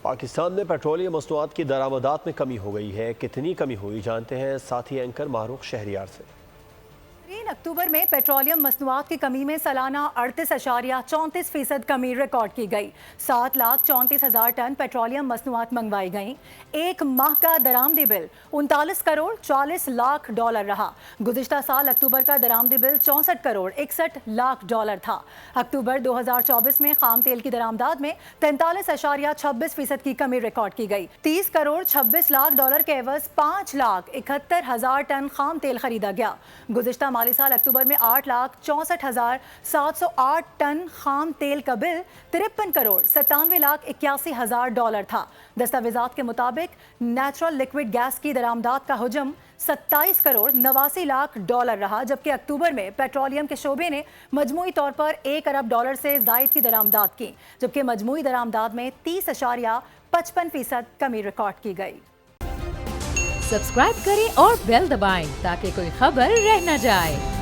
پاکستان میں پیٹرولیم مصنوعات کی درآمدات میں کمی ہو گئی ہے۔ کتنی کمی ہوئی جانتے ہیں ساتھی اینکر ماروق شہریار سے۔ اکتوبر میں پیٹرولیم مصنوعات کی کمی میں سالانہ 38.34% کمی ریکارڈ کی گئی۔ 7,34,000 ٹن پیٹرولیم مصنوعات منگوائی گئیں۔ ایک ماہ کا درآمدی بل 39 کروڑ 40 لاکھ ڈالر رہا۔ گزشتہ سال اکتوبر کا درآمدی بل 64 کروڑ 61 لاکھ ڈالر تھا۔ اکتوبر 2024 میں خام تیل کی درآمدات میں 43.26% کی کمی ریکارڈ کی گئی۔ 30 کروڑ 26 لاکھ ڈالر کے عوض 5,71,000 ٹن خام تیل خریدا گیا۔ گزشتہ مالی سال اکتوبر میں 8,64,708 ٹن خام تیل کا بل 53 کروڑ 97,81,000 ڈالر تھا۔ دستاویزات کے مطابق نیچرل لیکوڈ گیس کی درآمدات کا حجم 27 کروڑ 89 لاکھ ڈالر رہا، جبکہ اکتوبر میں پیٹرولیم کے شعبے نے مجموعی طور پر 1 ارب ڈالر سے زائد کی درآمدات کی، جبکہ مجموعی درآمدات میں 30.55% کمی ریکارڈ کی گئی۔ سبسکرائب کریں اور بیل دبائیں تاکہ کوئی خبر رہ نہ جائے۔